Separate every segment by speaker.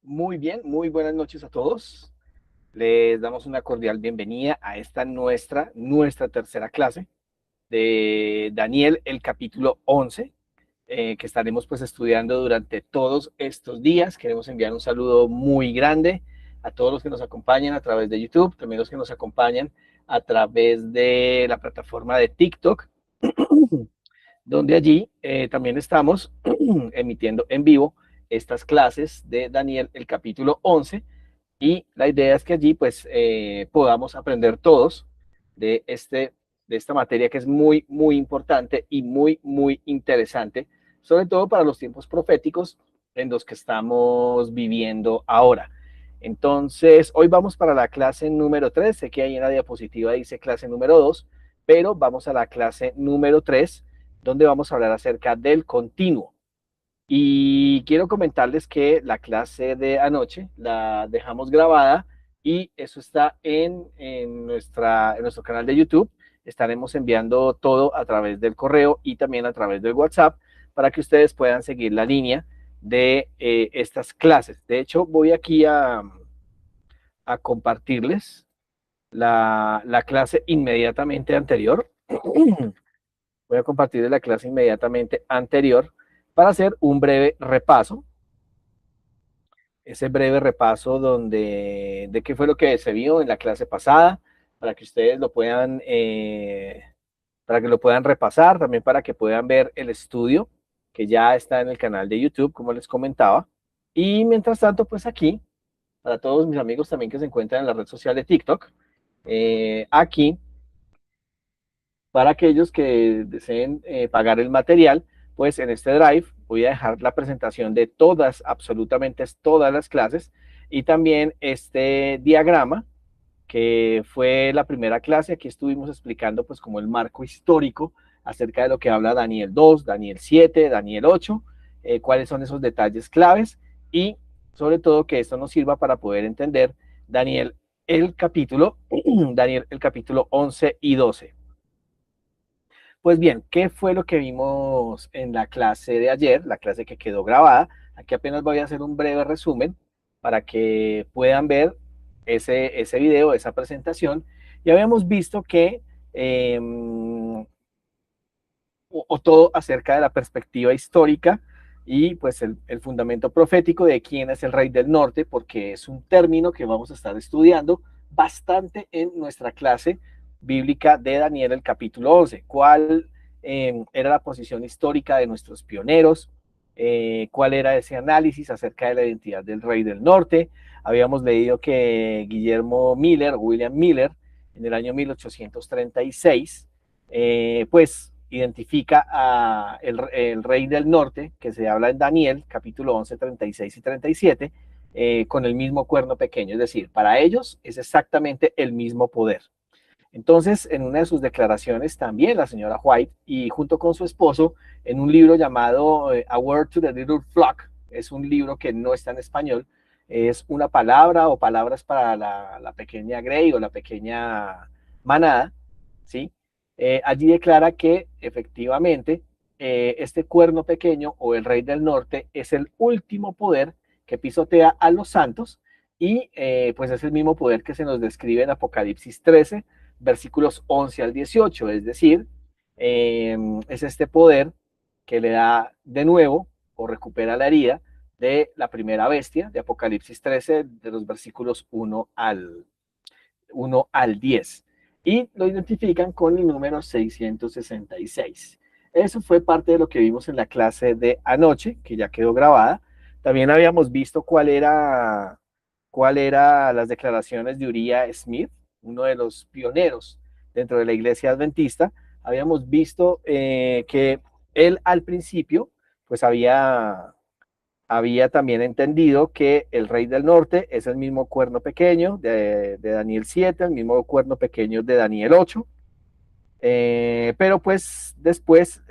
Speaker 1: Muy bien, muy buenas noches a todos. Les damos una cordial bienvenida a esta nuestra tercera clase de Daniel, el capítulo 11, que estaremos pues estudiando durante todos estos días. Queremos enviar un saludo muy grande a todos los que nos acompañan a través de YouTube, también los que nos acompañan a través de la plataforma de TikTok, donde allí también estamos emitiendo en vivo estas clases de Daniel, el capítulo 11, y la idea es que allí pues podamos aprender todos de, de esta materia que es muy, muy importante y muy, muy interesante, sobre todo para los tiempos proféticos en los que estamos viviendo ahora. Entonces, hoy vamos para la clase número 3. Sé que ahí en la diapositiva dice clase número 2, pero vamos a la clase número 3, donde vamos a hablar acerca del continuo. Y quiero comentarles que la clase de anoche la dejamos grabada y eso está en nuestro canal de YouTube. Estaremos enviando todo a través del correo y también a través del WhatsApp para que ustedes puedan seguir la línea de estas clases. De hecho, voy aquí a compartirles la clase inmediatamente anterior. Voy a compartirles la clase inmediatamente anterior para hacer un breve repaso, ese breve repaso de qué fue lo que se vio en la clase pasada, para que ustedes lo puedan, para que lo puedan repasar, también para que puedan ver el estudio que ya está en el canal de YouTube, como les comentaba. Y mientras tanto, pues aquí, para todos mis amigos también que se encuentran en la red social de TikTok, aquí para aquellos que deseen pagar el material, pues en este Drive voy a dejar la presentación de todas, absolutamente todas las clases y también este diagrama que fue la primera clase. Aquí estuvimos explicando pues como el marco histórico acerca de lo que habla Daniel 2, Daniel 7, Daniel 8, cuáles son esos detalles claves y sobre todo que esto nos sirva para poder entender Daniel el capítulo, Daniel el capítulo 11 y 12. Pues bien, ¿qué fue lo que vimos en la clase de ayer, la clase que quedó grabada? Aquí apenas voy a hacer un breve resumen para que puedan ver ese video, esa presentación. Ya habíamos visto que, o todo acerca de la perspectiva histórica y pues el fundamento profético de quién es el rey del norte, porque es un término que vamos a estar estudiando bastante en nuestra clase bíblica de Daniel, el capítulo 11. ¿Cuál era la posición histórica de nuestros pioneros? ¿Cuál era ese análisis acerca de la identidad del rey del norte? Habíamos leído que Guillermo Miller, William Miller, en el año 1836, pues identifica a el rey del norte, que se habla en Daniel, capítulo 11, 36 y 37, con el mismo cuerno pequeño. Es decir, para ellos es exactamente el mismo poder. Entonces, en una de sus declaraciones, también la señora White, y junto con su esposo, en un libro llamado A Word to the Little Flock, es un libro que no está en español, es una palabra o palabras para la pequeña Grey o la pequeña manada, ¿sí? Allí declara que efectivamente este cuerno pequeño o el rey del norte es el último poder que pisotea a los santos y pues es el mismo poder que se nos describe en Apocalipsis 13, versículos 11 al 18, es decir, es este poder que le da de nuevo o recupera la herida de la primera bestia de Apocalipsis 13, de los versículos 1 al 10. Y lo identifican con el número 666. Eso fue parte de lo que vimos en la clase de anoche, que ya quedó grabada. También habíamos visto cuál era las declaraciones de Uriah Smith, uno de los pioneros dentro de la iglesia adventista. Habíamos visto que él al principio pues había también entendido que el rey del norte es el mismo cuerno pequeño de Daniel 7, el mismo cuerno pequeño de Daniel 8, pero pues después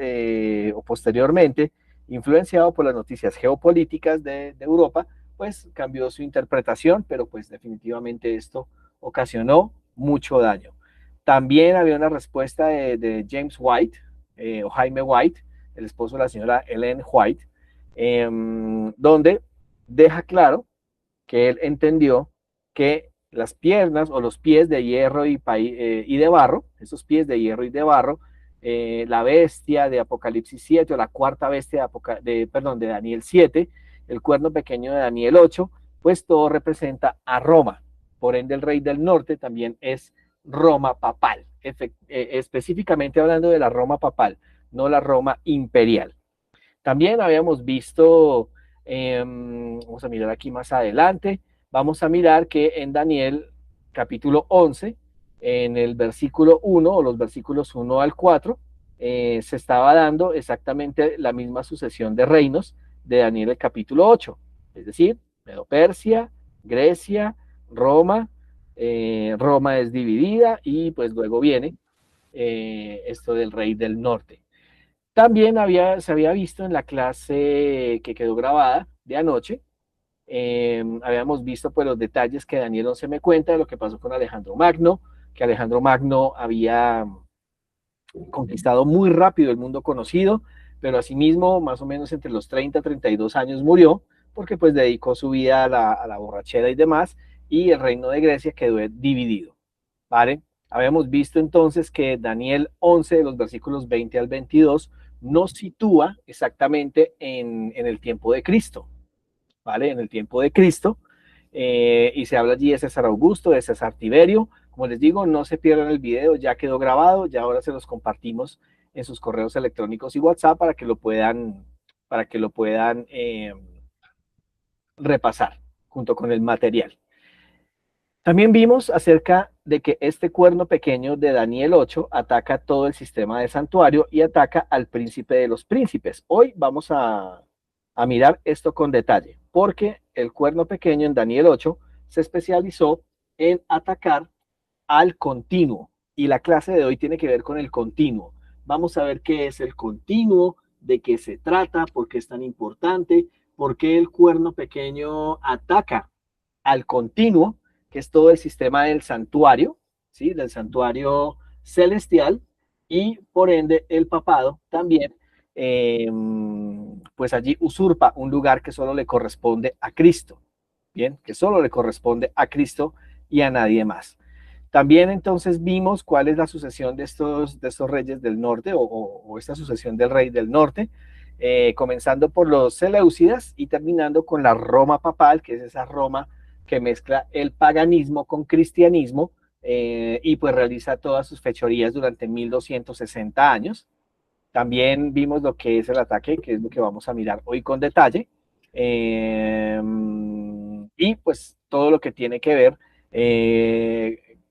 Speaker 1: o posteriormente, influenciado por las noticias geopolíticas de Europa, pues cambió su interpretación, pero pues definitivamente esto ocasionó mucho daño. También había una respuesta de James White, o Jaime White, el esposo de la señora Ellen White, donde deja claro que él entendió que las piernas o los pies de hierro y de barro, esos pies de hierro y de barro, la bestia de Apocalipsis 7 o la cuarta bestia de Daniel 7, el cuerno pequeño de Daniel 8, pues todo representa a Roma. Por ende, el rey del norte también es Roma papal, específicamente hablando de la Roma papal, no la Roma imperial. También habíamos visto, vamos a mirar aquí más adelante, vamos a mirar que en Daniel capítulo 11, en el versículo 1 o los versículos 1 al 4, se estaba dando exactamente la misma sucesión de reinos de Daniel el capítulo 8, es decir, Medo-Persia, Grecia, Roma, Roma es dividida y pues luego viene esto del rey del norte. También se había visto en la clase que quedó grabada de anoche, habíamos visto pues los detalles que Daniel 11 me cuenta de lo que pasó con Alejandro Magno, que Alejandro Magno había conquistado muy rápido el mundo conocido, pero asimismo más o menos entre los 30 y 32 años murió, porque pues dedicó su vida a la borrachera y demás, y el reino de Grecia quedó dividido, ¿vale? Habíamos visto entonces que Daniel 11, de los versículos 20 al 22, nos sitúa exactamente en el tiempo de Cristo, ¿vale? En el tiempo de Cristo, y se habla allí de César Augusto, de César Tiberio. Como les digo, no se pierdan el video, ya quedó grabado, ya ahora se los compartimos en sus correos electrónicos y WhatsApp para que lo puedan repasar junto con el material. También vimos acerca de que este cuerno pequeño de Daniel 8 ataca todo el sistema de santuario y ataca al príncipe de los príncipes. Hoy vamos a mirar esto con detalle, porque el cuerno pequeño en Daniel 8 se especializó en atacar al continuo, y la clase de hoy tiene que ver con el continuo. Vamos a ver qué es el continuo, de qué se trata, por qué es tan importante, por qué el cuerno pequeño ataca al continuo, que es todo el sistema del santuario, ¿sí? Del santuario celestial, y por ende el papado también, pues allí usurpa un lugar que solo le corresponde a Cristo, ¿bien? Que solo le corresponde a Cristo y a nadie más. También entonces vimos cuál es la sucesión de estos reyes del norte o esta sucesión del rey del norte, comenzando por los Seleucidas y terminando con la Roma papal, que es esa Roma que mezcla el paganismo con cristianismo, y pues realiza todas sus fechorías durante 1260 años. También vimos lo que es el ataque, que es lo que vamos a mirar hoy con detalle, y pues todo lo que tiene que ver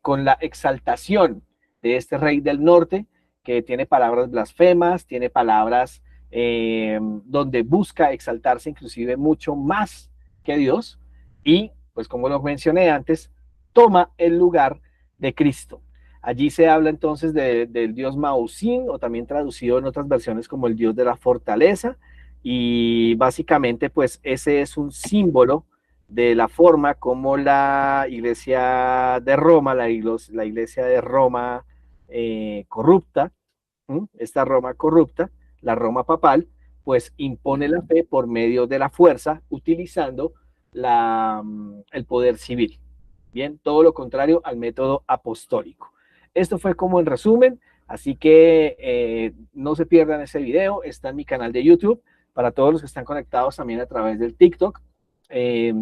Speaker 1: con la exaltación de este rey del norte, que tiene palabras blasfemas, tiene palabras donde busca exaltarse inclusive mucho más que Dios, y pues como lo mencioné antes, toma el lugar de Cristo. Allí se habla entonces del dios Mausín, o también traducido en otras versiones como el dios de la fortaleza, y básicamente pues ese es un símbolo de la forma como la iglesia de Roma, la iglesia de Roma corrupta, esta Roma corrupta, la Roma papal, pues impone la fe por medio de la fuerza, utilizando el poder civil. Bien, todo lo contrario al método apostólico. Esto fue como en resumen, así que no se pierdan ese video, está en mi canal de YouTube, para todos los que están conectados también a través del TikTok, eh,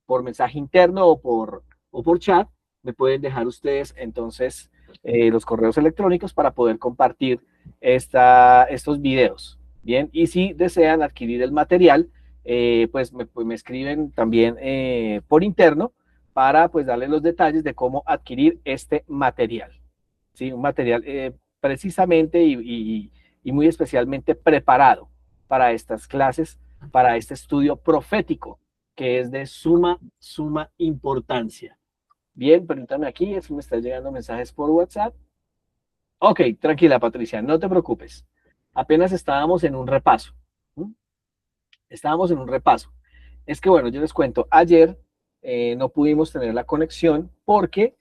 Speaker 1: por mensaje interno o por chat, me pueden dejar ustedes entonces los correos electrónicos para poder compartir estos videos. Bien, y si desean adquirir el material, pues me escriben también por interno para pues darles los detalles de cómo adquirir este material. ¿Sí? Un material precisamente y muy especialmente preparado para estas clases, para este estudio profético, que es de suma importancia. Bien, permítame aquí, es que me están llegando mensajes por WhatsApp. Ok, tranquila, Patricia, no te preocupes. Apenas estábamos en un repaso. ¿Mm? Estábamos en un repaso. Es que, bueno, yo les cuento, ayer no pudimos tener la conexión porque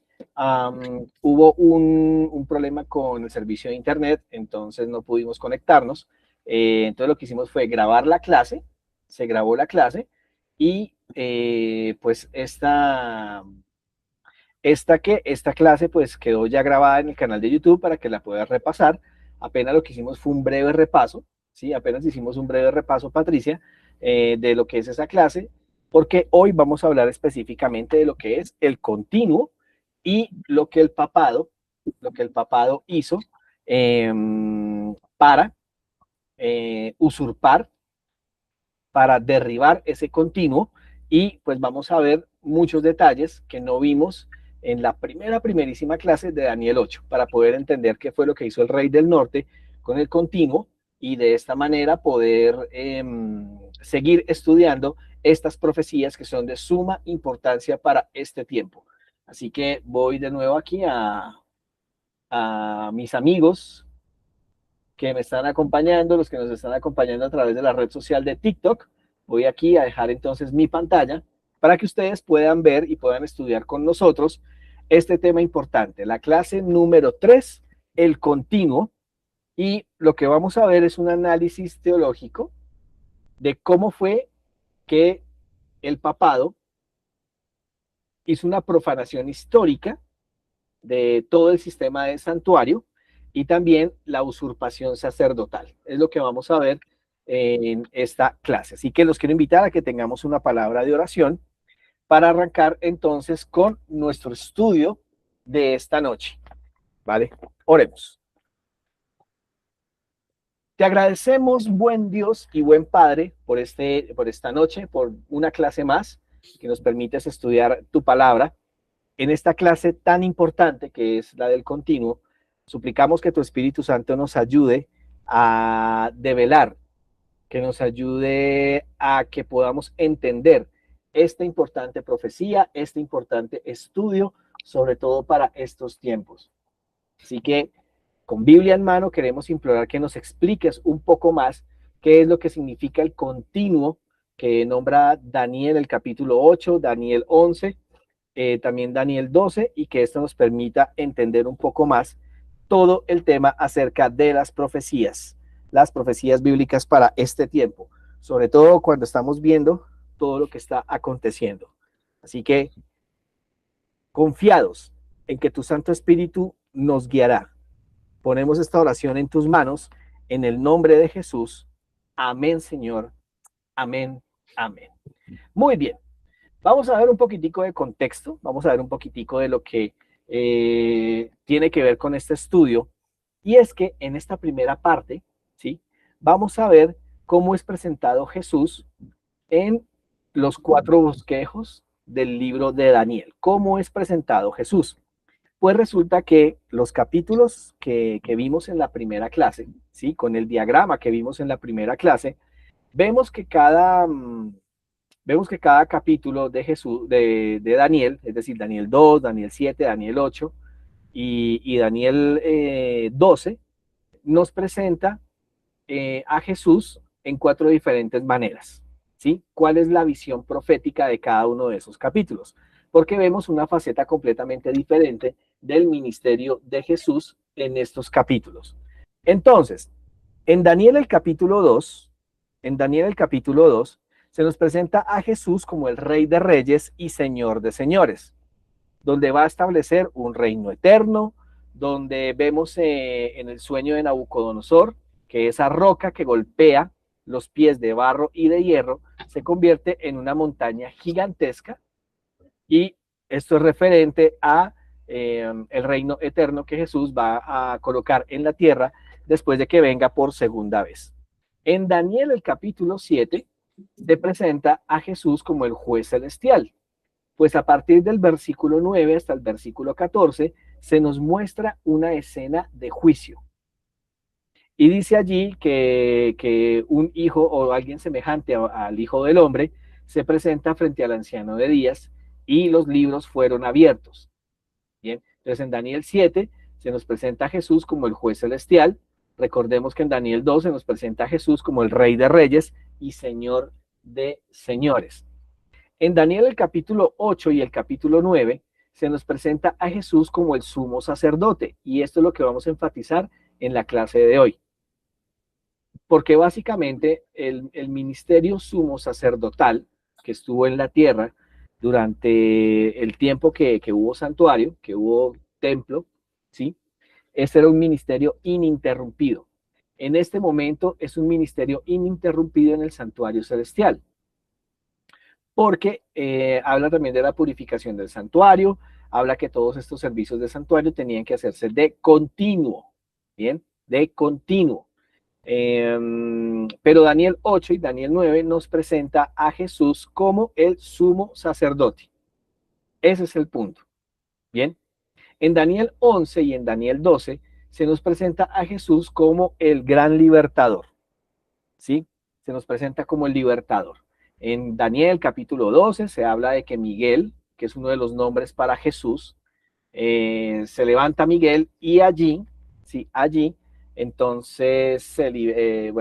Speaker 1: hubo un problema con el servicio de internet, entonces no pudimos conectarnos. Entonces lo que hicimos fue grabar la clase, se grabó la clase y pues esta clase pues quedó ya grabada en el canal de YouTube para que la puedas repasar. Apenas lo que hicimos fue un breve repaso, ¿sí? Apenas hicimos un breve repaso, Patricia, de lo que es esa clase, porque hoy vamos a hablar específicamente de lo que es el continuo y lo que el papado hizo eh, para usurpar, para derribar ese continuo, y pues vamos a ver muchos detalles que no vimos en la primerísima clase de Daniel 8 para poder entender qué fue lo que hizo el rey del norte con el continuo y de esta manera poder seguir estudiando estas profecías que son de suma importancia para este tiempo. Así que voy de nuevo aquí a mis amigos que me están acompañando, los que nos están acompañando a través de la red social de TikTok. Voy aquí a dejar entonces mi pantalla para que ustedes puedan ver y puedan estudiar con nosotros este tema importante, la clase número 3, el continuo, y lo que vamos a ver es un análisis teológico de cómo fue que el papado hizo una profanación histórica de todo el sistema de santuario y también la usurpación sacerdotal. Es lo que vamos a ver en esta clase. Así que los quiero invitar a que tengamos una palabra de oración para arrancar entonces con nuestro estudio de esta noche. ¿Vale? Oremos. Te agradecemos, buen Dios y buen Padre, por esta noche, por una clase más que nos permites estudiar tu palabra. En esta clase tan importante que es la del continuo, suplicamos que tu Espíritu Santo nos ayude a develar, que nos ayude a que podamos entender esta importante profecía, este importante estudio, sobre todo para estos tiempos. Así que con Biblia en mano queremos implorar que nos expliques un poco más qué es lo que significa el continuo que nombra Daniel el capítulo 8, Daniel 11, también Daniel 12, y que esto nos permita entender un poco más todo el tema acerca de las profecías bíblicas para este tiempo, sobre todo cuando estamos viendo todo lo que está aconteciendo. Así que confiados en que tu Santo Espíritu nos guiará, ponemos esta oración en tus manos, en el nombre de Jesús. Amén, Señor. Amén. Amén. Muy bien. Vamos a ver un poquitico de contexto, vamos a ver un poquitico de lo que tiene que ver con este estudio, y es que en esta primera parte, ¿sí? Vamos a ver cómo es presentado Jesús en los 4 bosquejos del libro de Daniel. ¿Cómo es presentado Jesús? Pues resulta que los capítulos que vimos en la primera clase, ¿sí? Con el diagrama que vimos en la primera clase, vemos que cada capítulo de Jesús, de Daniel, es decir, Daniel 2, Daniel 7, Daniel 8 y Daniel 12, nos presenta a Jesús en 4 diferentes maneras. ¿Sí? ¿Cuál es la visión profética de cada uno de esos capítulos? Porque vemos una faceta completamente diferente del ministerio de Jesús en estos capítulos. Entonces, en Daniel el capítulo 2, se nos presenta a Jesús como el Rey de Reyes y Señor de Señores, donde va a establecer un reino eterno, donde vemos en el sueño de Nabucodonosor que esa roca que golpea los pies de barro y de hierro se convierte en una montaña gigantesca, y esto es referente a el reino eterno que Jesús va a colocar en la tierra después de que venga por segunda vez. En Daniel el capítulo 7 se presenta a Jesús como el juez celestial, pues a partir del versículo 9 hasta el versículo 14 se nos muestra una escena de juicio. Y dice allí que un hijo o alguien semejante al Hijo del Hombre se presenta frente al anciano de días y los libros fueron abiertos. Bien, entonces en Daniel 7 se nos presenta a Jesús como el juez celestial. Recordemos que en Daniel 2 se nos presenta a Jesús como el Rey de Reyes y Señor de Señores. En Daniel el capítulo 8 y el capítulo 9 se nos presenta a Jesús como el sumo sacerdote, y esto es lo que vamos a enfatizar en la clase de hoy. Porque básicamente el ministerio sumo sacerdotal que estuvo en la tierra durante el tiempo que hubo santuario, que hubo templo, ¿sí? Este era un ministerio ininterrumpido. En este momento es un ministerio ininterrumpido en el santuario celestial, porque habla también de la purificación del santuario, habla que todos estos servicios de santuario tenían que hacerse de continuo, ¿bien? De continuo. Pero Daniel 8 y Daniel 9 nos presenta a Jesús como el sumo sacerdote. Ese es el punto, ¿bien? En Daniel 11 y en Daniel 12 se nos presenta a Jesús como el gran libertador, ¿sí? Se nos presenta como el libertador. En Daniel capítulo 12 se habla de que Miguel, que es uno de los nombres para Jesús, se levanta Miguel y allí, sí, allí, entonces, el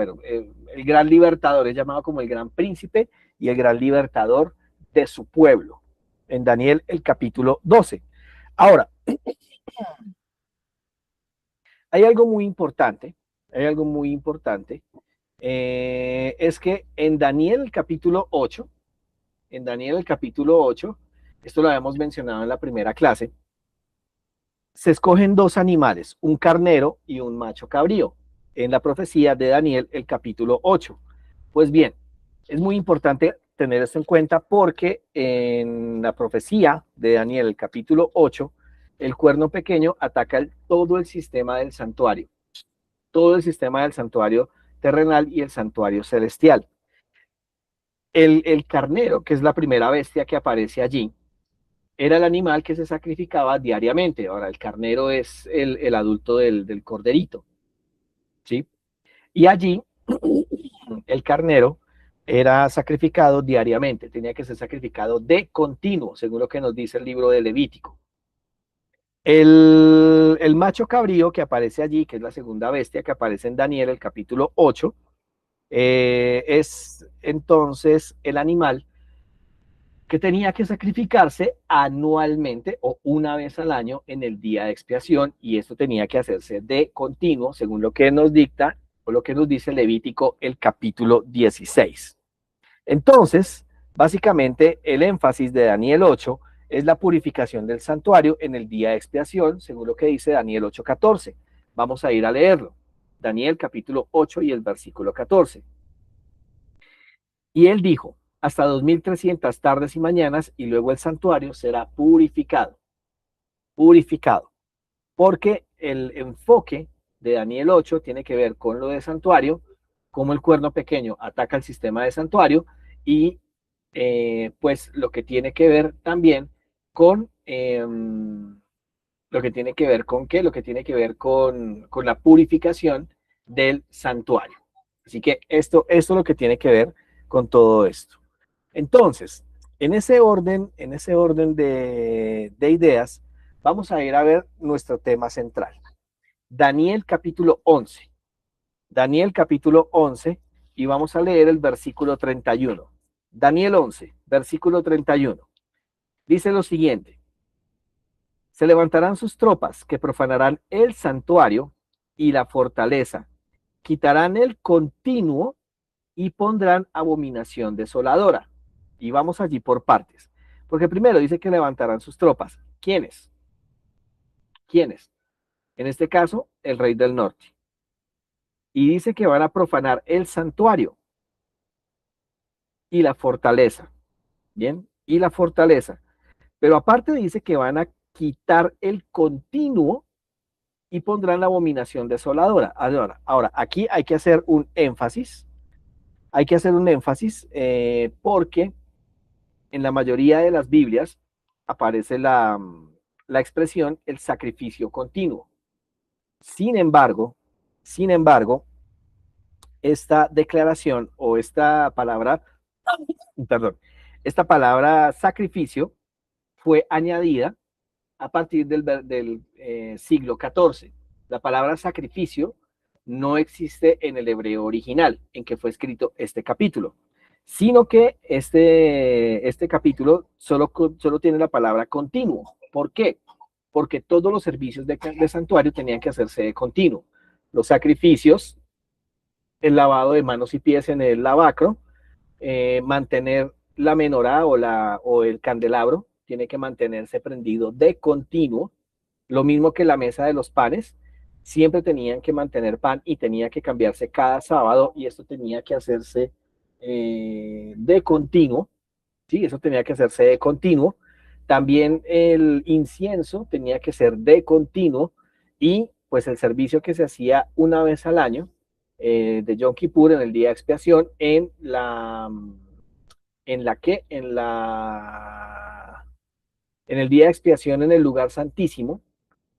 Speaker 1: gran libertador es llamado como el gran príncipe y el gran libertador de su pueblo, en Daniel el capítulo 12. Ahora, hay algo muy importante, hay algo muy importante, es que en Daniel el capítulo 8, en Daniel el capítulo 8, esto lo habíamos mencionado en la primera clase, se escogen dos animales, un carnero y un macho cabrío, en la profecía de Daniel, el capítulo 8. Pues bien, es muy importante tener esto en cuenta porque en la profecía de Daniel, el capítulo 8, el cuerno pequeño ataca todo el sistema del santuario, todo el sistema del santuario terrenal y el santuario celestial. El carnero, que es la primera bestia que aparece allí, era el animal que se sacrificaba diariamente. Ahora, el carnero es el adulto del corderito, ¿sí? Y allí el carnero era sacrificado diariamente, tenía que ser sacrificado de continuo, según lo que nos dice el libro de Levítico. El macho cabrío que aparece allí, que es la segunda bestia que aparece en Daniel, el capítulo 8, es entonces el animal que tenía que sacrificarse anualmente o una vez al año en el día de expiación, y esto tenía que hacerse de continuo, según lo que nos dicta o lo que nos dice Levítico el capítulo 16. Entonces, básicamente el énfasis de Daniel 8 es la purificación del santuario en el día de expiación, según lo que dice Daniel 8:14. Vamos a ir a leerlo. Daniel capítulo 8 y el versículo 14. Y él dijo, hasta 2300 tardes y mañanas, y luego el santuario será purificado, purificado, porque el enfoque de Daniel 8 tiene que ver con lo de santuario, cómo el cuerno pequeño ataca el sistema de santuario, y pues lo que tiene que ver también con lo que tiene que ver con qué, lo que tiene que ver con la purificación del santuario. Así que esto es lo que tiene que ver con todo esto. Entonces, en ese orden de ideas, vamos a ir a ver nuestro tema central. Daniel capítulo 11. Daniel capítulo 11 y vamos a leer el versículo 31. Daniel 11, versículo 31. Dice lo siguiente. Se levantarán sus tropas que profanarán el santuario y la fortaleza, quitarán el continuo y pondrán abominación desoladora. Y vamos allí por partes. Porque primero dice que levantarán sus tropas. ¿Quiénes? ¿Quiénes? En este caso, el rey del norte. Y dice que van a profanar el santuario y la fortaleza. ¿Bien? Y la fortaleza. Pero aparte dice que van a quitar el continuo y pondrán la abominación desoladora. Ahora, aquí hay que hacer un énfasis. Hay que hacer un énfasis porque en la mayoría de las Biblias aparece la expresión el sacrificio continuo. Sin embargo, esta declaración o esta palabra, perdón, esta palabra sacrificio fue añadida a partir del siglo XIV. La palabra sacrificio no existe en el hebreo original en que fue escrito este capítulo, sino que este capítulo solo tiene la palabra continuo. ¿Por qué? Porque todos los servicios de santuario tenían que hacerse de continuo. Los sacrificios, el lavado de manos y pies en el lavacro, mantener la menorá o el candelabro tiene que mantenerse prendido de continuo, lo mismo que la mesa de los panes, siempre tenían que mantener pan y tenía que cambiarse cada sábado y esto tenía que hacerse de continuo, ¿sí? Eso tenía que hacerse de continuo. También el incienso tenía que ser de continuo y pues el servicio que se hacía una vez al año de Yom Kippur en el día de expiación en el día de expiación en el lugar santísimo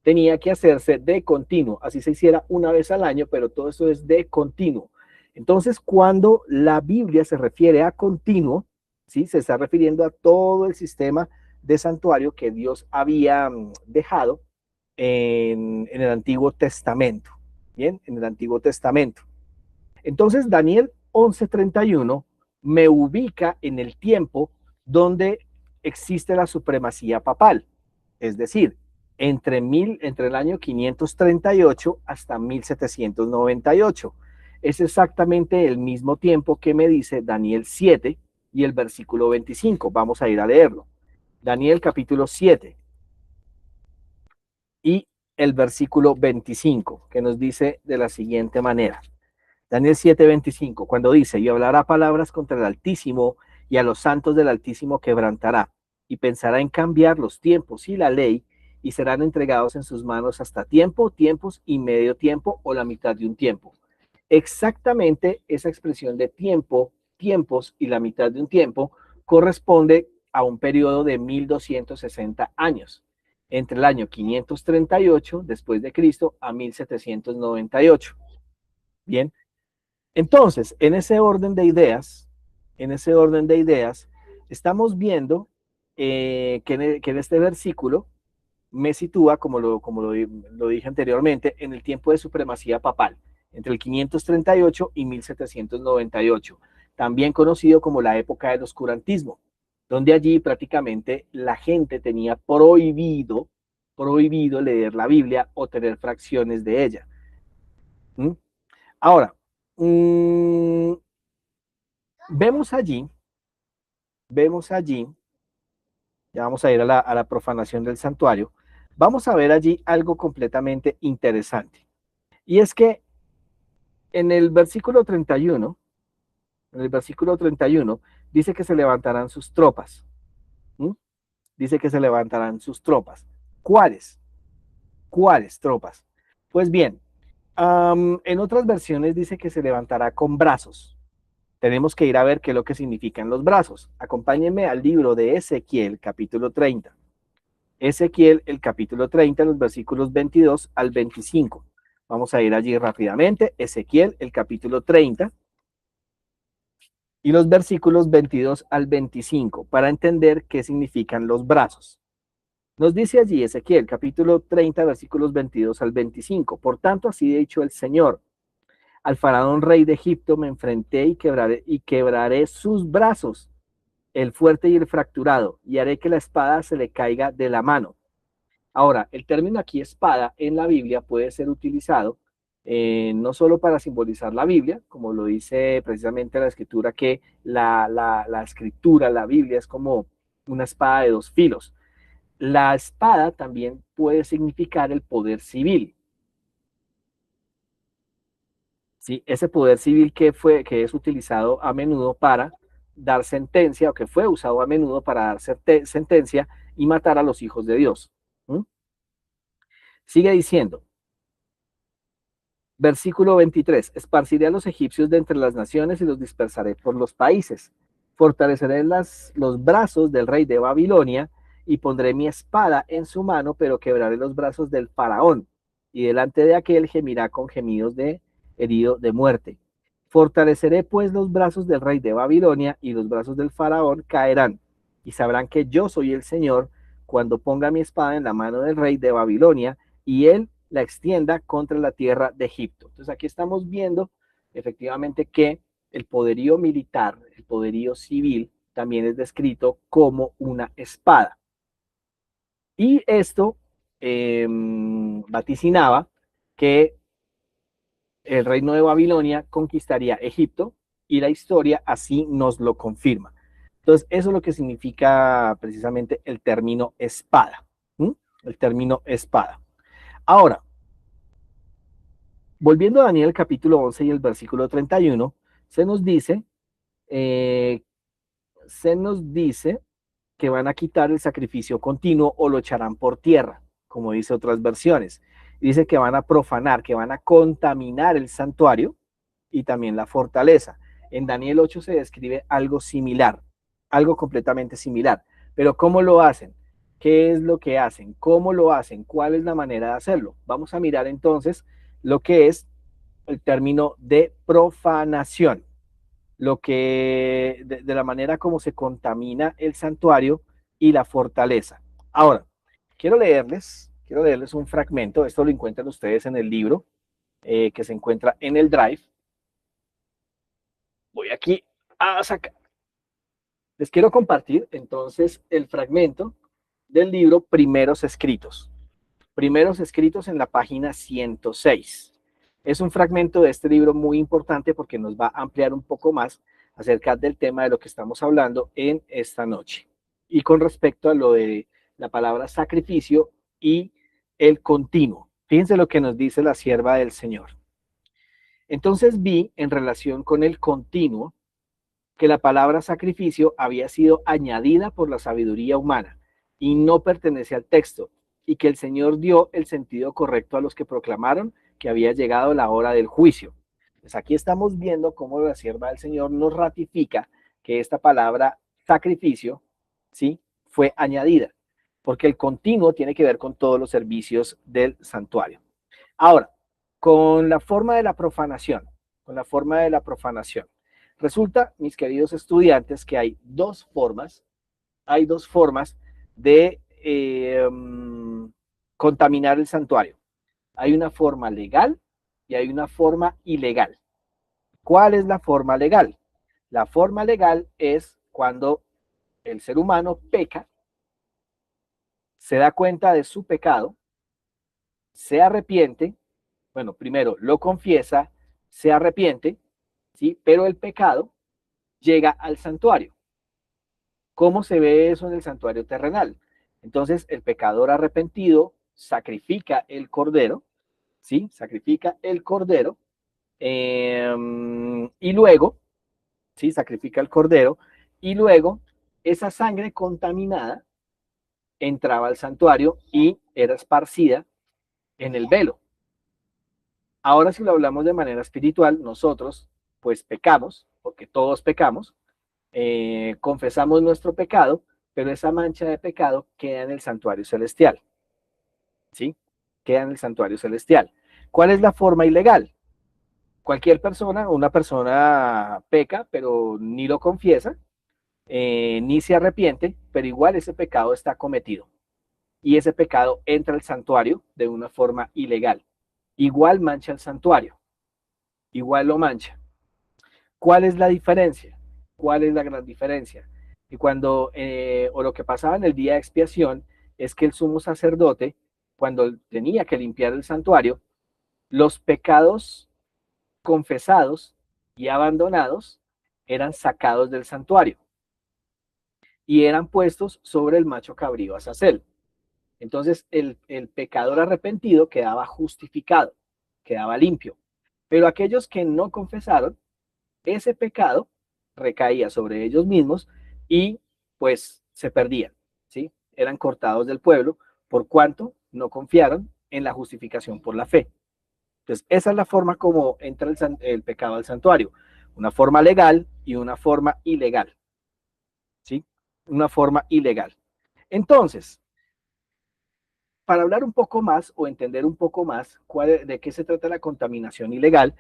Speaker 1: tenía que hacerse de continuo, así se hiciera una vez al año, pero todo eso es de continuo. Entonces, cuando la Biblia se refiere a continuo, ¿sí? Se está refiriendo a todo el sistema de santuario que Dios había dejado en el Antiguo Testamento. Bien, en el Antiguo Testamento. Entonces, Daniel 11:31 me ubica en el tiempo donde existe la supremacía papal, es decir, entre el año 538 hasta 1798. Es exactamente el mismo tiempo que me dice Daniel 7 y el versículo 25. Vamos a ir a leerlo. Daniel capítulo 7 y el versículo 25, que nos dice de la siguiente manera. Daniel 7:25, cuando dice, y hablará palabras contra el Altísimo y a los santos del Altísimo quebrantará, y pensará en cambiar los tiempos y la ley, y serán entregados en sus manos hasta tiempo, tiempos y medio tiempo o la mitad de un tiempo. Exactamente esa expresión de tiempo, tiempos y la mitad de un tiempo corresponde a un periodo de 1260 años, entre el año 538 después de Cristo a 1798. Bien, entonces, en ese orden de ideas, estamos viendo que en este versículo me sitúa, lo dije anteriormente, en el tiempo de supremacía papal, entre el 538 y 1798, también conocido como la época del oscurantismo, donde allí prácticamente la gente tenía prohibido leer la Biblia o tener fracciones de ella. ¿Mm? Ahora, mmm, Vemos allí, vemos allí, ya vamos a ir a la profanación del santuario, vamos a ver allí algo completamente interesante. Y es que en el versículo 31, en el versículo 31, dice que se levantarán sus tropas. ¿Mm? Dice que se levantarán sus tropas. ¿Cuáles? ¿Cuáles tropas? Pues bien, en otras versiones dice que se levantará con brazos. Tenemos que ir a ver qué es lo que significan los brazos. Acompáñenme al libro de Ezequiel, capítulo 30. Ezequiel, el capítulo 30, los versículos 22 al 25. Vamos a ir allí rápidamente. Ezequiel, el capítulo 30 y los versículos 22 al 25 para entender qué significan los brazos. Nos dice allí Ezequiel, capítulo 30, versículos 22 al 25. Por tanto, así ha dicho el Señor. Al faraón rey de Egipto me enfrenté y quebraré sus brazos, el fuerte y el fracturado, y haré que la espada se le caiga de la mano. Ahora, el término aquí espada en la Biblia puede ser utilizado no solo para simbolizar la Biblia, como lo dice precisamente la escritura, que la escritura, la Biblia es como una espada de dos filos. La espada también puede significar el poder civil. ¿Sí? Ese poder civil que es utilizado a menudo para dar sentencia, o que fue usado a menudo para dar sentencia y matar a los hijos de Dios. ¿Mm? Sigue diciendo, versículo 23, esparciré a los egipcios de entre las naciones y los dispersaré por los países. Fortaleceré los brazos del rey de Babilonia y pondré mi espada en su mano, pero quebraré los brazos del faraón. Y delante de aquel gemirá con gemidos de herido de muerte. Fortaleceré pues los brazos del rey de Babilonia y los brazos del faraón caerán. Y sabrán que yo soy el Señor cuando ponga mi espada en la mano del rey de Babilonia y él la extienda contra la tierra de Egipto. Entonces aquí estamos viendo efectivamente que el poderío militar, el poderío civil, también es descrito como una espada. Y esto vaticinaba que el reino de Babilonia conquistaría Egipto y la historia así nos lo confirma. Entonces, eso es lo que significa precisamente el término espada. ¿Mm? El término espada. Ahora, volviendo a Daniel capítulo 11 y el versículo 31, se nos dice, eh, se nos dice que van a quitar el sacrificio continuo o lo echarán por tierra, como dice otras versiones. Dice que van a profanar, que van a contaminar el santuario y también la fortaleza. En Daniel 8 se describe algo similar, algo completamente similar. Pero ¿cómo lo hacen? ¿Qué es lo que hacen? ¿Cómo lo hacen? ¿Cuál es la manera de hacerlo? Vamos a mirar entonces lo que es el término de profanación, lo que de la manera como se contamina el santuario y la fortaleza. Ahora, quiero leerles un fragmento, esto lo encuentran ustedes en el libro que se encuentra en el Drive. Voy aquí a sacar. Les quiero compartir entonces el fragmento del libro Primeros Escritos. Primeros Escritos en la página 106. Es un fragmento de este libro muy importante porque nos va a ampliar un poco más acerca del tema de lo que estamos hablando en esta noche. Y con respecto a lo de la palabra sacrificio y el continuo. Fíjense lo que nos dice la sierva del Señor. Entonces vi en relación con el continuo que la palabra sacrificio había sido añadida por la sabiduría humana y no pertenece al texto, y que el Señor dio el sentido correcto a los que proclamaron que había llegado la hora del juicio. Pues aquí estamos viendo cómo la sierva del Señor nos ratifica que esta palabra sacrificio, ¿sí?, fue añadida, porque el continuo tiene que ver con todos los servicios del santuario. Ahora, con la forma de la profanación, con la forma de la profanación. Resulta, mis queridos estudiantes, que hay dos formas de contaminar el santuario. Hay una forma legal y hay una forma ilegal. ¿Cuál es la forma legal? La forma legal es cuando el ser humano peca, se da cuenta de su pecado, se arrepiente, bueno, primero lo confiesa, se arrepiente, ¿sí? Pero el pecado llega al santuario. ¿Cómo se ve eso en el santuario terrenal? Entonces, el pecador arrepentido sacrifica el cordero, ¿sí? Sacrifica el cordero y luego, ¿sí? Sacrifica el cordero y luego esa sangre contaminada entraba al santuario y era esparcida en el velo. Ahora, si lo hablamos de manera espiritual, nosotros pues pecamos, porque todos pecamos, confesamos nuestro pecado, pero esa mancha de pecado queda en el santuario celestial, ¿sí? Queda en el santuario celestial. ¿Cuál es la forma ilegal? Cualquier persona, una persona peca, pero ni lo confiesa, ni se arrepiente, pero igual ese pecado está cometido. Y ese pecado entra al santuario de una forma ilegal. Igual mancha el santuario, igual lo mancha. ¿Cuál es la diferencia? ¿Cuál es la gran diferencia? Y cuando, o lo que pasaba en el día de expiación, es que el sumo sacerdote, cuando tenía que limpiar el santuario, los pecados confesados y abandonados eran sacados del santuario y eran puestos sobre el macho cabrío Azazel. Entonces el pecador arrepentido quedaba justificado, quedaba limpio. Pero aquellos que no confesaron, ese pecado recaía sobre ellos mismos y pues se perdían, ¿sí? Eran cortados del pueblo por cuanto no confiaron en la justificación por la fe. Entonces, esa es la forma como entra el pecado al santuario. Una forma legal y una forma ilegal, ¿sí? Una forma ilegal. Entonces, para hablar un poco más o entender un poco más de qué se trata la contaminación ilegal,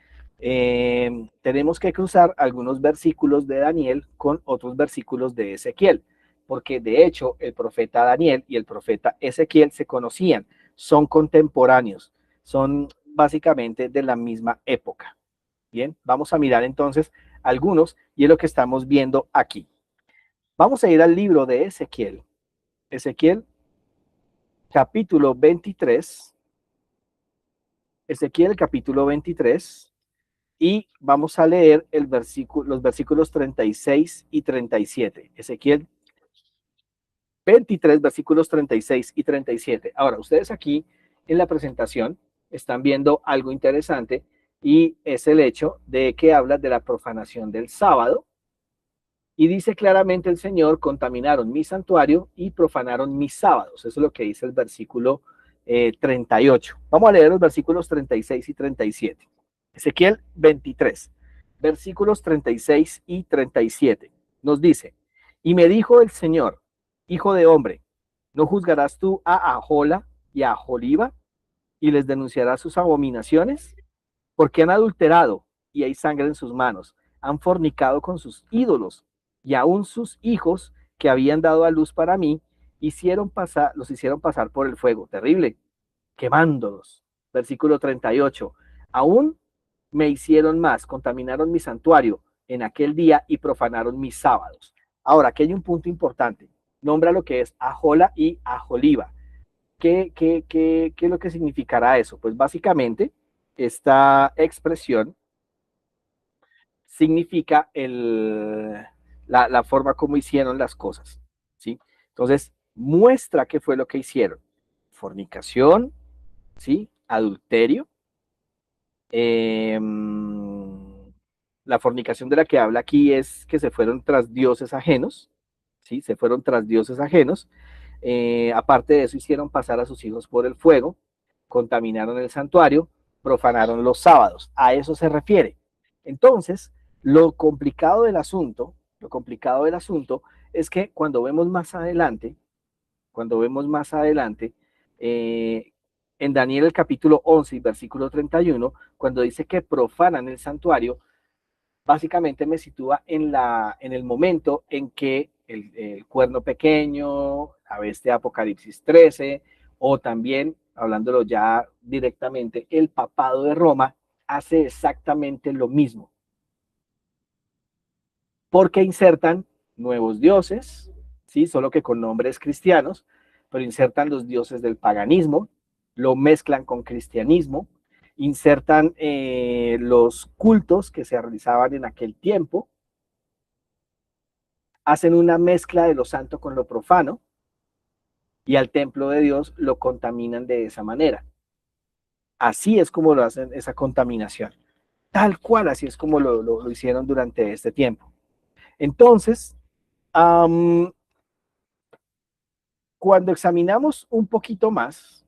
Speaker 1: tenemos que cruzar algunos versículos de Daniel con otros versículos de Ezequiel, porque de hecho el profeta Daniel y el profeta Ezequiel se conocían, son contemporáneos, son básicamente de la misma época. Bien, vamos a mirar entonces algunos y es lo que estamos viendo aquí. Vamos a ir al libro de Ezequiel. Ezequiel capítulo 23. Ezequiel capítulo 23 y vamos a leer los versículos 36 y 37. Ezequiel 23, versículos 36 y 37. Ahora, ustedes aquí en la presentación están viendo algo interesante y es el hecho de que habla de la profanación del sábado y dice claramente el Señor, contaminaron mi santuario y profanaron mis sábados. Eso es lo que dice el versículo 38. Vamos a leer los versículos 36 y 37. Ezequiel 23, versículos 36 y 37. Nos dice, y me dijo el Señor, hijo de hombre, ¿no juzgarás tú a Ahola y a Aholiba y les denunciarás sus abominaciones? Porque han adulterado y hay sangre en sus manos, han fornicado con sus ídolos y aún sus hijos que habían dado a luz para mí, los hicieron pasar por el fuego, terrible, quemándolos. Versículo 38. Aún me hicieron más, contaminaron mi santuario en aquel día y profanaron mis sábados. Ahora, aquí hay un punto importante. Nombra lo que es Ahola y Aholiba. ¿Qué es lo que significará eso? Pues básicamente, esta expresión significa la forma como hicieron las cosas, ¿sí? Entonces, muestra qué fue lo que hicieron. Fornicación, ¿sí? Adulterio. Eh, la fornicación de la que habla aquí es que se fueron tras dioses ajenos, ¿sí? Se fueron tras dioses ajenos. Aparte de eso, hicieron pasar a sus hijos por el fuego, contaminaron el santuario, profanaron los sábados. A eso se refiere. Entonces, lo complicado del asunto es que cuando vemos más adelante, eh, en Daniel el capítulo 11 y versículo 31, cuando dice que profanan el santuario, básicamente me sitúa en el momento en que el cuerno pequeño, a veces de Apocalipsis 13, o también, hablándolo ya directamente, el papado de Roma hace exactamente lo mismo, porque insertan nuevos dioses, ¿sí? Solo que con nombres cristianos, pero insertan los dioses del paganismo, lo mezclan con cristianismo, insertan los cultos que se realizaban en aquel tiempo, hacen una mezcla de lo santo con lo profano y al templo de Dios lo contaminan de esa manera. Así es como lo hacen esa contaminación. Tal cual, así es como lo hicieron durante este tiempo. Entonces, cuando examinamos un poquito más,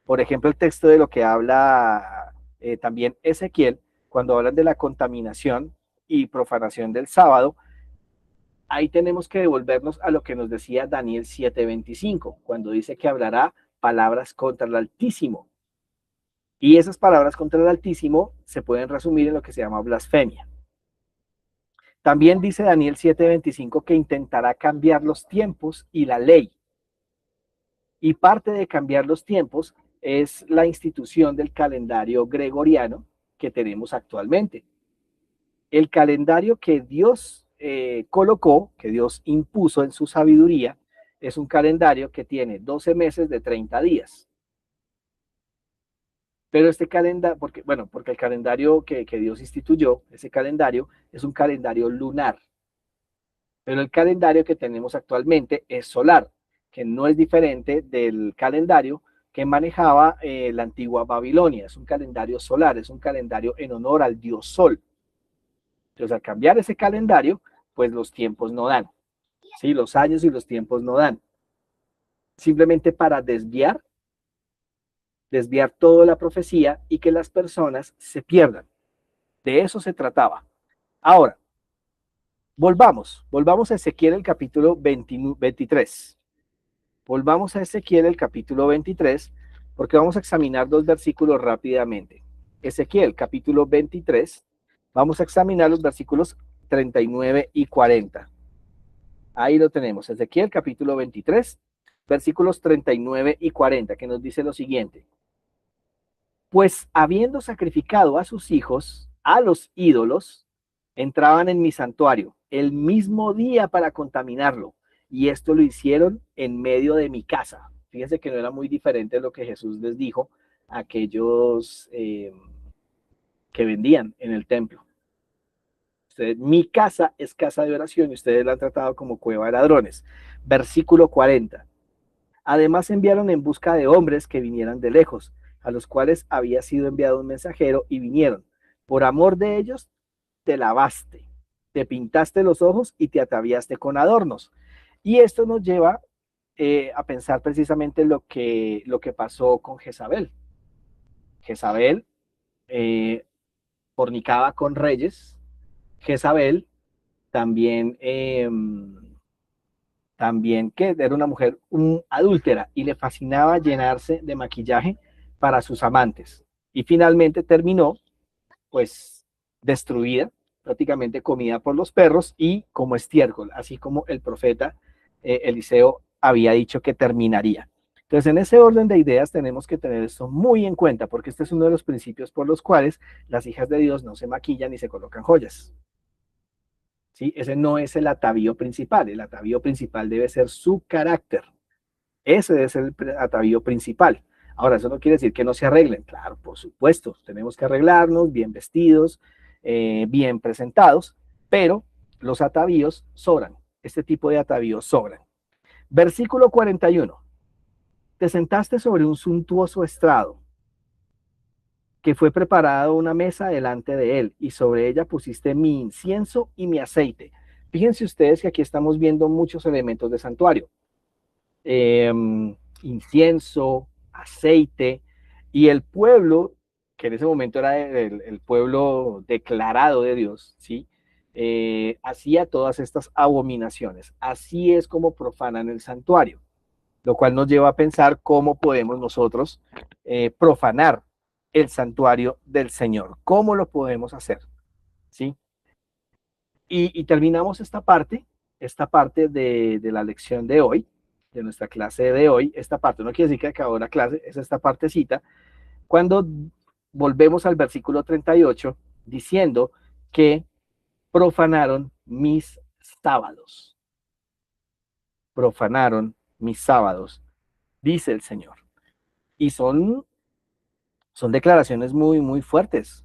Speaker 1: por ejemplo, el texto de lo que habla también Ezequiel, cuando hablan de la contaminación y profanación del sábado, ahí tenemos que devolvernos a lo que nos decía Daniel 7:25, cuando dice que hablará palabras contra el Altísimo. Y esas palabras contra el Altísimo se pueden resumir en lo que se llama blasfemia. También dice Daniel 7:25 que intentará cambiar los tiempos y la ley. Y parte de cambiar los tiempos es la institución del calendario gregoriano que tenemos actualmente. El calendario que Dios colocó, que Dios impuso en su sabiduría, es un calendario que tiene 12 meses de 30 días. Pero este calendario, porque el calendario que Dios instituyó, ese calendario, es un calendario lunar. Pero el calendario que tenemos actualmente es solar, que no es diferente del calendario que manejaba la antigua Babilonia. Es un calendario solar, es un calendario en honor al dios Sol. Entonces, al cambiar ese calendario, pues los tiempos no dan. ¿Sí? Los años y los tiempos no dan. Simplemente para desviar toda la profecía y que las personas se pierdan. De eso se trataba. Ahora, volvamos a Ezequiel el capítulo 23. Volvamos a Ezequiel el capítulo 23, porque vamos a examinar dos versículos rápidamente. Ezequiel capítulo 23, vamos a examinar los versículos 39 y 40. Ahí lo tenemos, Ezequiel capítulo 23, versículos 39 y 40, que nos dice lo siguiente. Pues habiendo sacrificado a sus hijos, a los ídolos, entraban en mi santuario el mismo día para contaminarlo. Y esto lo hicieron en medio de mi casa. Fíjense que no era muy diferente de lo que Jesús les dijo a aquellos que vendían en el templo. Mi casa es casa de oración y ustedes la han tratado como cueva de ladrones. Versículo 40. Además enviaron en busca de hombres que vinieran de lejos, a los cuales había sido enviado un mensajero y vinieron. Por amor de ellos, te lavaste, te pintaste los ojos y te ataviaste con adornos. Y esto nos lleva a pensar precisamente lo que pasó con Jezabel. Jezabel fornicaba con reyes. Jezabel también, también que era una mujer adúltera y le fascinaba llenarse de maquillaje para sus amantes. Y finalmente terminó, pues, destruida, prácticamente comida por los perros y como estiércol, así como el profeta Eliseo había dicho que terminaría. Entonces, en ese orden de ideas tenemos que tener esto muy en cuenta, porque este es uno de los principios por los cuales las hijas de Dios no se maquillan ni se colocan joyas. ¿Sí? Ese no es el atavío principal. El atavío principal debe ser su carácter. Ese debe ser el atavío principal. Ahora, eso no quiere decir que no se arreglen. Claro, por supuesto, tenemos que arreglarnos, bien vestidos, bien presentados, pero los atavíos sobran. Este tipo de atavíos sobran. Versículo 41. Te sentaste sobre un suntuoso estrado, que fue preparada una mesa delante de él, y sobre ella pusiste mi incienso y mi aceite. Fíjense ustedes que aquí estamos viendo muchos elementos de santuario. Eh, Incienso, aceite, y el pueblo, que en ese momento era el pueblo declarado de Dios, ¿sí? Hacía todas estas abominaciones. Así es como profanan el santuario, lo cual nos lleva a pensar cómo podemos nosotros profanar el santuario del Señor. ¿Cómo lo podemos hacer? ¿Sí? Y terminamos esta parte de la lección de hoy, de nuestra clase de hoy. Esta parte no quiere decir que acabó la clase, es esta partecita, cuando volvemos al versículo 38, diciendo que profanaron mis sábados. Profanaron mis sábados, dice el Señor. Y son declaraciones muy, muy fuertes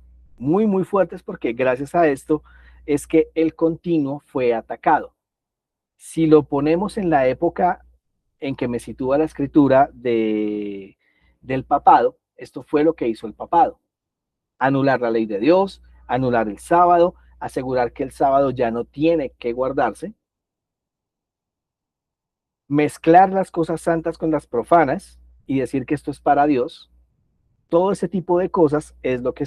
Speaker 1: porque gracias a esto es que el continuo fue atacado. Si lo ponemos en la época en que me sitúa la escritura del papado, esto fue lo que hizo el papado. Anular la ley de Dios, anular el sábado, asegurar que el sábado ya no tiene que guardarse, mezclar las cosas santas con las profanas y decir que esto es para Dios. Todo ese tipo de cosas es lo que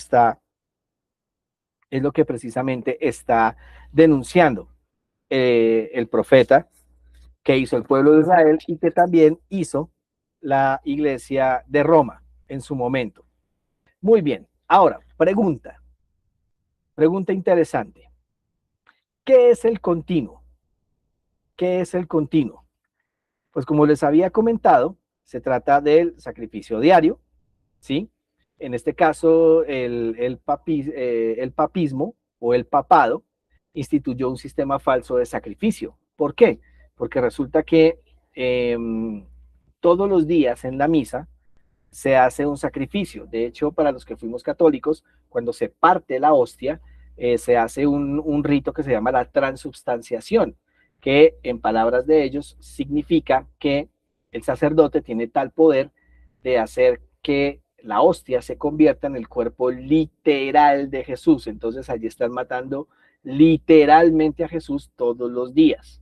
Speaker 1: precisamente está denunciando el profeta que hizo el pueblo de Israel y que también hizo la iglesia de Roma en su momento. Muy bien, ahora, pregunta interesante. ¿Qué es el continuo? ¿Qué es el continuo? Pues como les había comentado, se trata del sacrificio diario, ¿sí? En este caso, el papismo o el papado instituyó un sistema falso de sacrificio. ¿Por qué? Porque resulta que eh, todos los días en la misa se hace un sacrificio. De hecho, para los que fuimos católicos, cuando se parte la hostia, se hace un rito que se llama la transubstanciación, que en palabras de ellos significa que el sacerdote tiene tal poder de hacer que la hostia se convierta en el cuerpo literal de Jesús. Entonces allí están matando literalmente a Jesús todos los días.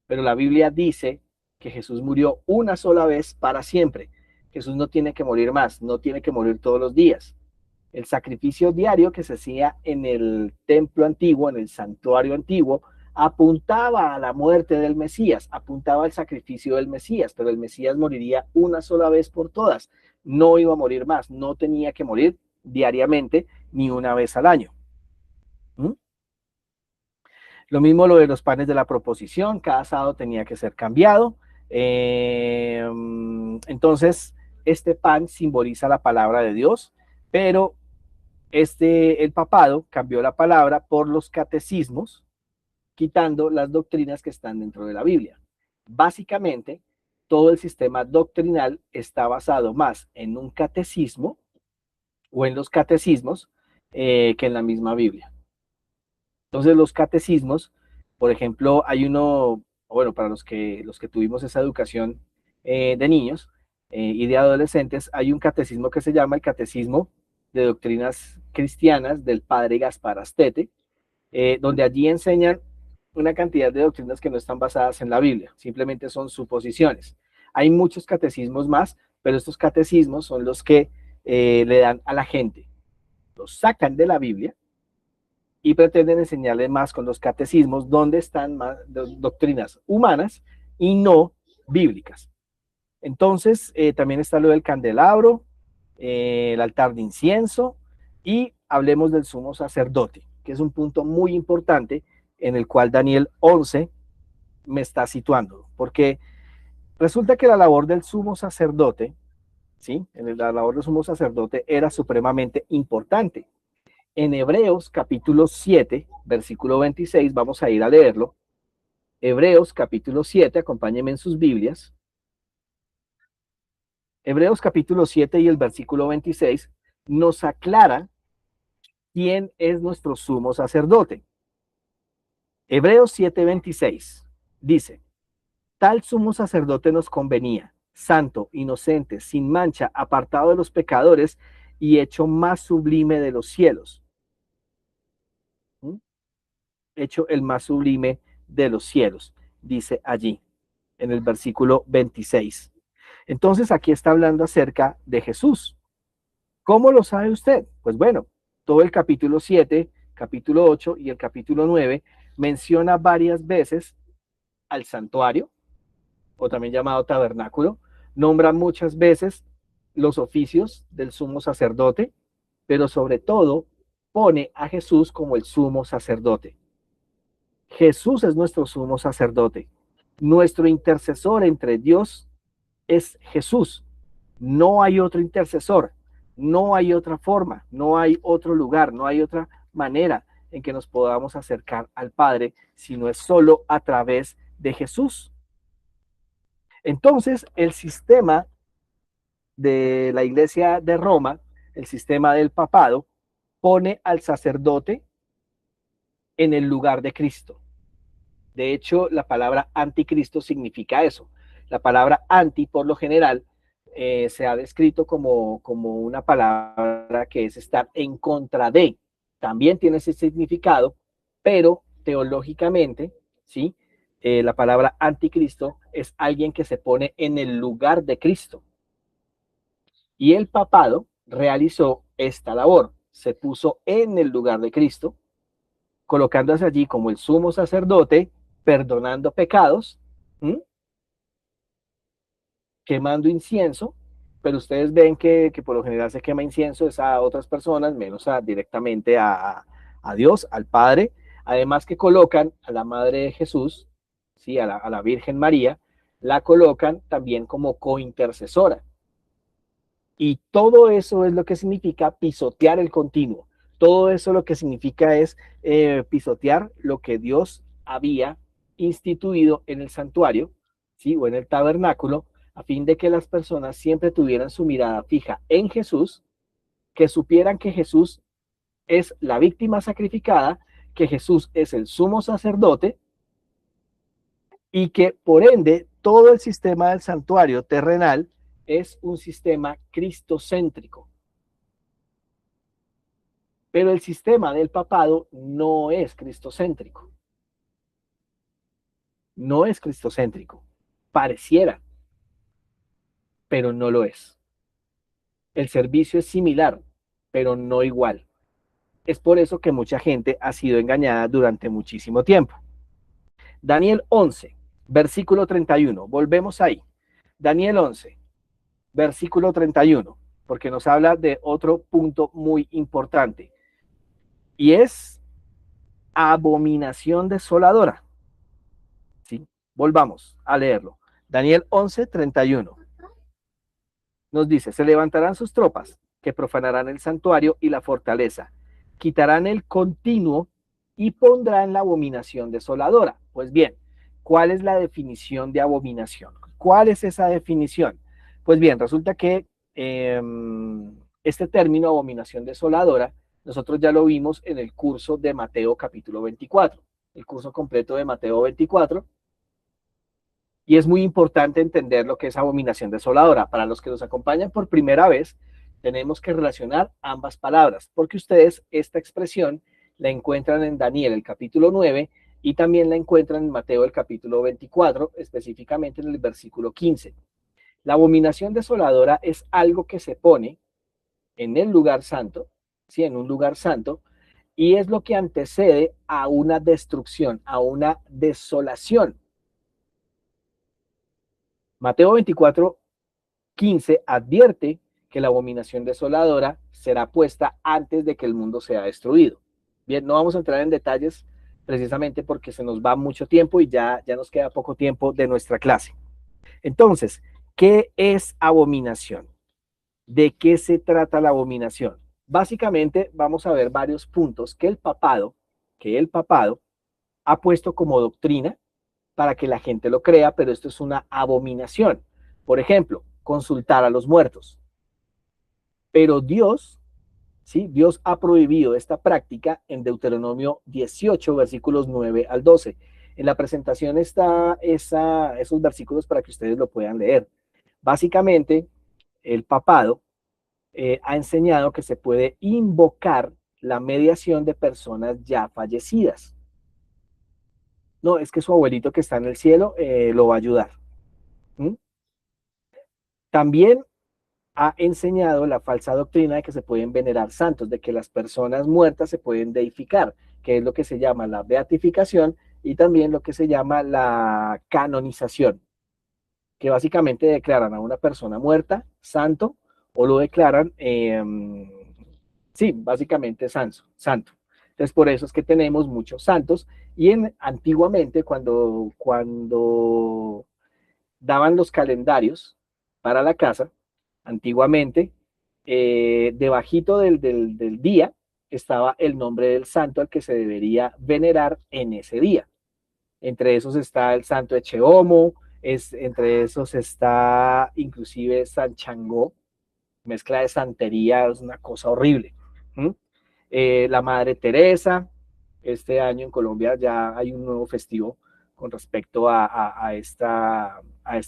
Speaker 1: Pero la Biblia dice que Jesús murió una sola vez para siempre. Jesús no tiene que morir más, no tiene que morir todos los días. El sacrificio diario que se hacía en el templo antiguo, en el santuario antiguo, apuntaba a la muerte del Mesías, apuntaba al sacrificio del Mesías, pero el Mesías moriría una sola vez por todas. No iba a morir más, no tenía que morir diariamente ni una vez al año. ¿Mm? Lo mismo lo de los panes de la proposición, cada sábado tenía que ser cambiado. Entonces, este pan simboliza la palabra de Dios, pero el papado cambió la palabra por los catecismos, quitando las doctrinas que están dentro de la Biblia. Básicamente, todo el sistema doctrinal está basado más en un catecismo o en los catecismos que en la misma Biblia. Entonces los catecismos, por ejemplo, hay uno, bueno, para los que tuvimos esa educación de niños y de adolescentes, hay un catecismo que se llama el Catecismo de Doctrinas Cristianas del padre Gaspar Astete, donde allí enseñan una cantidad de doctrinas que no están basadas en la Biblia, simplemente son suposiciones. Hay muchos catecismos más, pero estos catecismos son los que le dan a la gente, los sacan de la Biblia y pretenden enseñarle más con los catecismos donde están más doctrinas humanas y no bíblicas. Entonces, también está lo del candelabro, el altar de incienso y hablemos del sumo sacerdote, que es un punto muy importante en el cual Daniel 11 me está situando, porque resulta que la labor del sumo sacerdote, ¿sí? La labor del sumo sacerdote era supremamente importante. En Hebreos capítulo 7, versículo 26, vamos a ir a leerlo. Hebreos capítulo 7, acompáñenme en sus Biblias. Hebreos capítulo 7 y el versículo 26 nos aclara quién es nuestro sumo sacerdote. Hebreos 7:26 dice, tal sumo sacerdote nos convenía, santo, inocente, sin mancha, apartado de los pecadores y hecho más sublime de los cielos. ¿Mm? Hecho el más sublime de los cielos, dice allí en el versículo 26. Entonces aquí está hablando acerca de Jesús. ¿Cómo lo sabe usted? Pues bueno, todo el capítulo 7, capítulo 8 y el capítulo 9 menciona varias veces al santuario, o también llamado tabernáculo, nombra muchas veces los oficios del sumo sacerdote, pero sobre todo pone a Jesús como el sumo sacerdote. Jesús es nuestro sumo sacerdote. Nuestro intercesor entre Dios es Jesús. No hay otro intercesor, no hay otra forma, no hay otro lugar, no hay otra manera en que nos podamos acercar al Padre, sino es solo a través de Jesús. Entonces, el sistema de la Iglesia de Roma, el sistema del papado, pone al sacerdote en el lugar de Cristo. De hecho, la palabra anticristo significa eso. La palabra anti, por lo general, se ha descrito como una palabra que es estar en contra de. También tiene ese significado, pero teológicamente, ¿sí? La palabra anticristo es alguien que se pone en el lugar de Cristo. Y el papado realizó esta labor. Se puso en el lugar de Cristo, colocándose allí como el sumo sacerdote, perdonando pecados, ¿m? Quemando incienso, pero ustedes ven que por lo general se quema incienso es a otras personas, menos directamente a Dios, al Padre. Además que colocan a la Madre de Jesús, ¿sí? A la Virgen María, la colocan también como cointercesora. Y todo eso es lo que significa pisotear el continuo. Todo eso lo que significa es pisotear lo que Dios había instituido en el santuario, ¿sí? O en el tabernáculo, a fin de que las personas siempre tuvieran su mirada fija en Jesús, que supieran que Jesús es la víctima sacrificada, que Jesús es el sumo sacerdote y que por ende todo el sistema del santuario terrenal es un sistema cristocéntrico. Pero el sistema del papado no es cristocéntrico. No es cristocéntrico. Pareciera, pero no lo es. El servicio es similar, pero no igual. Es por eso que mucha gente ha sido engañada durante muchísimo tiempo. Daniel 11, versículo 31. Volvemos ahí. Daniel 11, versículo 31, porque nos habla de otro punto muy importante. Y es abominación desoladora. ¿Sí? Volvamos a leerlo. Daniel 11, 31. Nos dice, se levantarán sus tropas, que profanarán el santuario y la fortaleza, quitarán el continuo y pondrán la abominación desoladora. Pues bien, ¿cuál es la definición de abominación? ¿Cuál es esa definición? Pues bien, resulta que este término abominación desoladora Nosotros ya lo vimos en el curso de Mateo capítulo 24, el curso completo de Mateo 24, y es muy importante entender lo que es abominación desoladora. Para los que nos acompañan por primera vez, tenemos que relacionar ambas palabras, porque ustedes esta expresión la encuentran en Daniel, el capítulo 9, y también la encuentran en Mateo, el capítulo 24, específicamente en el versículo 15. La abominación desoladora es algo que se pone en el lugar santo, ¿sí? En un lugar santo, y es lo que antecede a una destrucción, a una desolación. Mateo 24, 15 advierte que la abominación desoladora será puesta antes de que el mundo sea destruido. Bien, no vamos a entrar en detalles precisamente porque se nos va mucho tiempo y ya nos queda poco tiempo de nuestra clase. Entonces, ¿qué es abominación? ¿De qué se trata la abominación? Básicamente vamos a ver varios puntos que el papado ha puesto como doctrina para que la gente lo crea, pero esto es una abominación. Por ejemplo, consultar a los muertos. Pero Dios, ¿sí? Dios ha prohibido esta práctica en Deuteronomio 18, versículos 9 al 12. En la presentación está esos versículos para que ustedes lo puedan leer. Básicamente, el papado ha enseñado que se puede invocar la mediación de personas ya fallecidas. No, es que su abuelito que está en el cielo lo va a ayudar. ¿Mm? También ha enseñado la falsa doctrina de que se pueden venerar santos, de que las personas muertas se pueden deificar, que es lo que se llama la beatificación y también lo que se llama la canonización, que básicamente declaran a una persona muerta santo o lo declaran, sí, básicamente santo. Entonces, por eso es que tenemos muchos santos y antiguamente cuando daban los calendarios para la casa, antiguamente, debajito del día estaba el nombre del santo al que se debería venerar en ese día. Entre esos está el santo Echeomo, entre esos está inclusive San Changó, mezcla de santería, es una cosa horrible. ¿Mm? La Madre Teresa, este año en Colombia ya hay un nuevo festivo con respecto a esta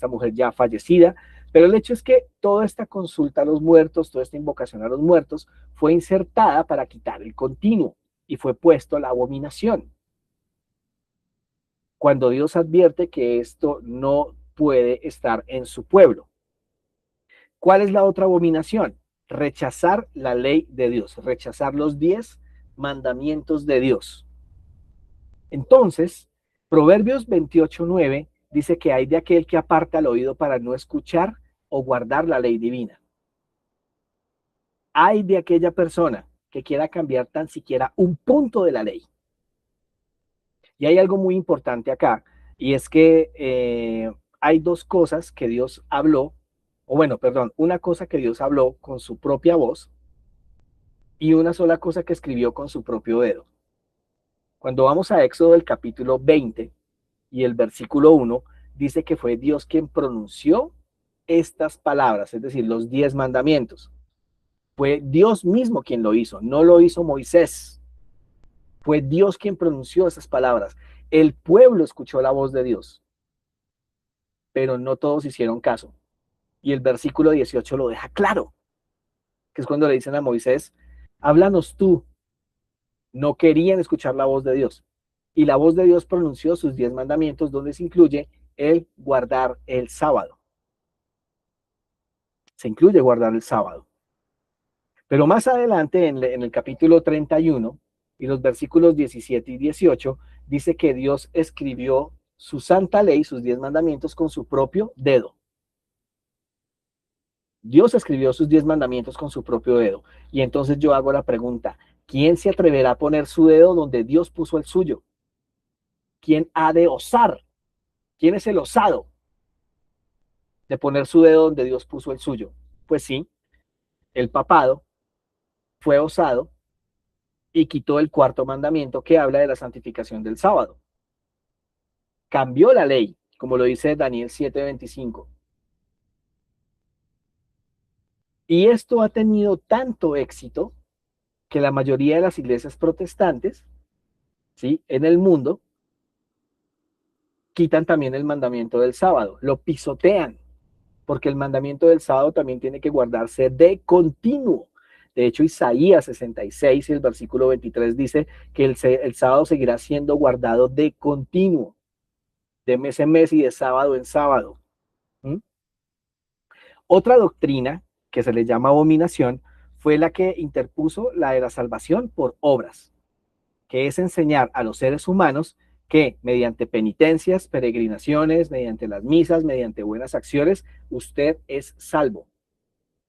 Speaker 1: mujer ya fallecida, pero el hecho es que toda esta consulta a los muertos, toda esta invocación a los muertos fue insertada para quitar el continuo y fue puesto la abominación. Cuando Dios advierte que esto no puede estar en su pueblo. ¿Cuál es la otra abominación? Rechazar la ley de Dios, rechazar los 10 mandamientos de Dios. Entonces, Proverbios 28:9 dice que hay de aquel que aparta el oído para no escuchar o guardar la ley divina. Hay de aquella persona que quiera cambiar tan siquiera un punto de la ley. Y hay algo muy importante acá, y es que hay dos cosas que Dios habló, o bueno, perdón, una cosa que Dios habló con su propia voz y una sola cosa que escribió con su propio dedo. Cuando vamos a Éxodo del capítulo 20 y el versículo 1, dice que fue Dios quien pronunció estas palabras, es decir, los 10 mandamientos. Fue Dios mismo quien lo hizo, no lo hizo Moisés. Fue Dios quien pronunció esas palabras. El pueblo escuchó la voz de Dios, pero no todos hicieron caso. Y el versículo 18 lo deja claro, que es cuando le dicen a Moisés, háblanos tú. No querían escuchar la voz de Dios. Y la voz de Dios pronunció sus 10 mandamientos, donde se incluye el guardar el sábado. Se incluye guardar el sábado. Pero más adelante, en el capítulo 31 y los versículos 17 y 18, dice que Dios escribió su santa ley, sus 10 mandamientos, con su propio dedo. Dios escribió sus 10 mandamientos con su propio dedo. Y entonces yo hago la pregunta, ¿quién se atreverá a poner su dedo donde Dios puso el suyo? ¿Quién ha de osar? ¿Quién es el osado de poner su dedo donde Dios puso el suyo? Pues sí, el papado fue osado y quitó el cuarto mandamiento que habla de la santificación del sábado. Cambió la ley, como lo dice Daniel 7:25. Y esto ha tenido tanto éxito que la mayoría de las iglesias protestantes, ¿sí?, en el mundo, quitan también el mandamiento del sábado, lo pisotean, porque el mandamiento del sábado también tiene que guardarse de continuo. De hecho, Isaías 66, el versículo 23 dice que el sábado seguirá siendo guardado de continuo, de mes en mes y de sábado en sábado. ¿Mm? Otra doctrina que se le llama abominación fue la que interpuso la de la salvación por obras, que es enseñar a los seres humanos que mediante penitencias, peregrinaciones, mediante las misas, mediante buenas acciones, usted es salvo.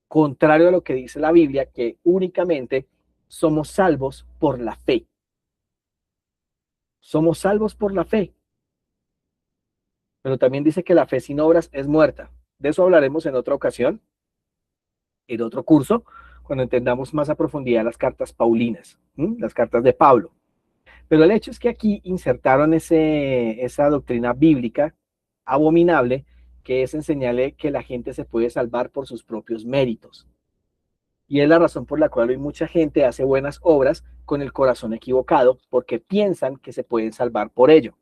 Speaker 1: Contrario a lo que dice la Biblia, que únicamente somos salvos por la fe. Somos salvos por la fe. Pero también dice que la fe sin obras es muerta. De eso hablaremos en otra ocasión, en otro curso, cuando entendamos más a profundidad las cartas paulinas, las cartas de Pablo. Pero el hecho es que aquí insertaron esa doctrina bíblica abominable, que es enseñarle que la gente se puede salvar por sus propios méritos. Y es la razón por la cual hoy mucha gente hace buenas obras con el corazón equivocado, porque piensan que se pueden salvar por ello.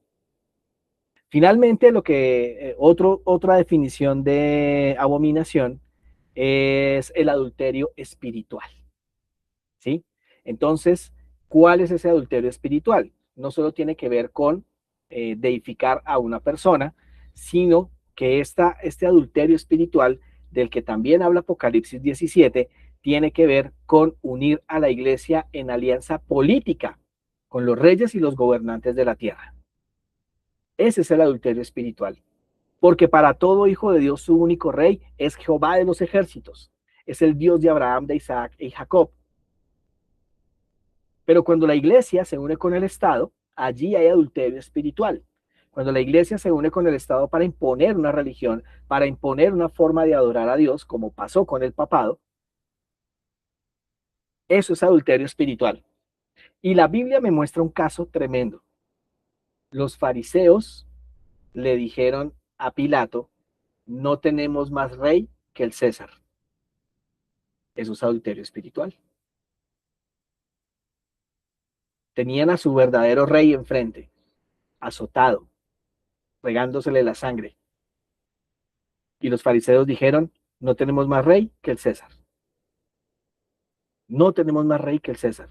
Speaker 1: Finalmente, otra definición de abominación es el adulterio espiritual, ¿sí? Entonces, ¿cuál es ese adulterio espiritual? No solo tiene que ver con deificar a una persona, sino que este adulterio espiritual, del que también habla Apocalipsis 17, tiene que ver con unir a la iglesia en alianza política con los reyes y los gobernantes de la tierra. Ese es el adulterio espiritual. Porque para todo hijo de Dios su único rey es Jehová de los ejércitos. Es el Dios de Abraham, de Isaac y Jacob. Pero cuando la iglesia se une con el Estado, allí hay adulterio espiritual. Cuando la iglesia se une con el Estado para imponer una religión, para imponer una forma de adorar a Dios, como pasó con el papado, eso es adulterio espiritual. Y la Biblia me muestra un caso tremendo. Los fariseos le dijeron a Pilato: no tenemos más rey que el César. Eso es adulterio espiritual. Tenían a su verdadero rey enfrente, azotado, regándosele la sangre. Y los fariseos dijeron: no tenemos más rey que el César. No tenemos más rey que el César.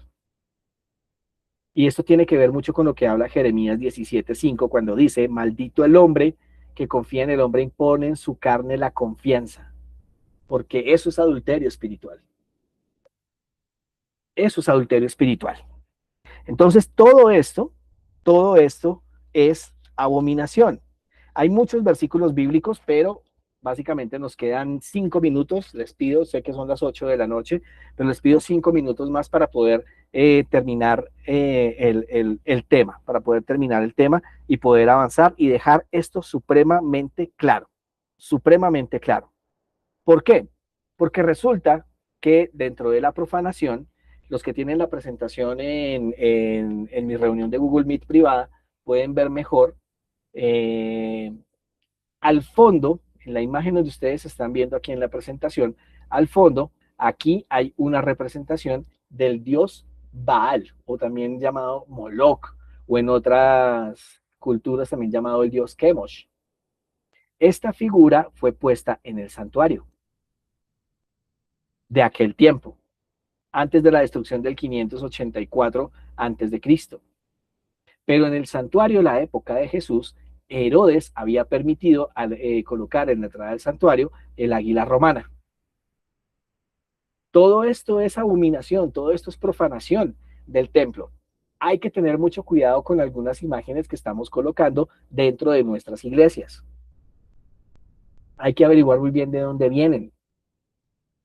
Speaker 1: Y esto tiene que ver mucho con lo que habla Jeremías 17:5, cuando dice: maldito el hombre que confía en el hombre, impone en su carne la confianza. Porque eso es adulterio espiritual. Eso es adulterio espiritual. Entonces, todo esto es abominación. Hay muchos versículos bíblicos, pero básicamente nos quedan 5 minutos. Les pido, sé que son las 8 de la noche, pero les pido 5 minutos más para poder terminar el tema, para poder terminar el tema y poder avanzar y dejar esto supremamente claro, supremamente claro. ¿Por qué? Porque resulta que dentro de la profanación, los que tienen la presentación en mi reunión de Google Meet privada pueden ver mejor. eh, Al fondo, en la imagen donde ustedes están viendo aquí en la presentación, al fondo, aquí hay una representación del dios Baal, o también llamado Moloch, o en otras culturas también llamado el dios Chemosh. Esta figura fue puesta en el santuario de aquel tiempo, antes de la destrucción del 584 antes de Cristo. Pero en el santuario de la época de Jesús, Herodes había permitido colocar en la entrada del santuario el águila romana. Todo esto es abominación, todo esto es profanación del templo. Hay que tener mucho cuidado con algunas imágenes que estamos colocando dentro de nuestras iglesias. Hay que averiguar muy bien de dónde vienen,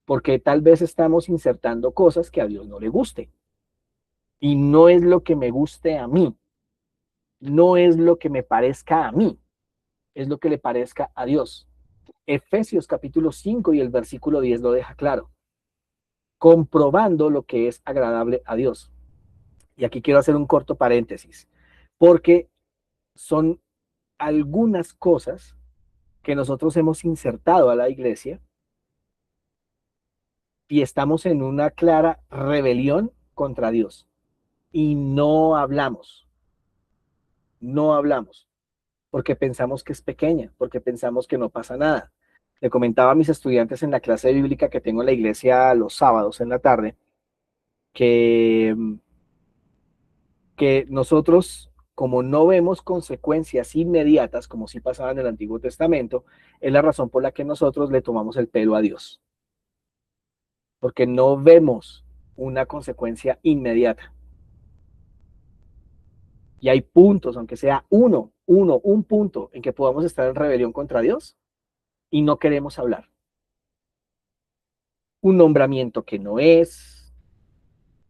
Speaker 1: porque tal vez estamos insertando cosas que a Dios no le guste. Y no es lo que me guste a mí, no es lo que me parezca a mí, es lo que le parezca a Dios. Efesios capítulo 5 y el versículo 10 lo deja claro, comprobando lo que es agradable a Dios. Y aquí quiero hacer un corto paréntesis, porque son algunas cosas que nosotros hemos insertado a la iglesia y estamos en una clara rebelión contra Dios y no hablamos, no hablamos, porque pensamos que es pequeña, porque pensamos que no pasa nada. Le comentaba a mis estudiantes en la clase bíblica que tengo en la iglesia los sábados en la tarde, que, que nosotros, como no vemos consecuencias inmediatas, como sí pasaba en el Antiguo Testamento, es la razón por la que nosotros le tomamos el pelo a Dios, porque no vemos una consecuencia inmediata. Y hay puntos, aunque sea un punto en que podamos estar en rebelión contra Dios y no queremos hablar. Un nombramiento que no es,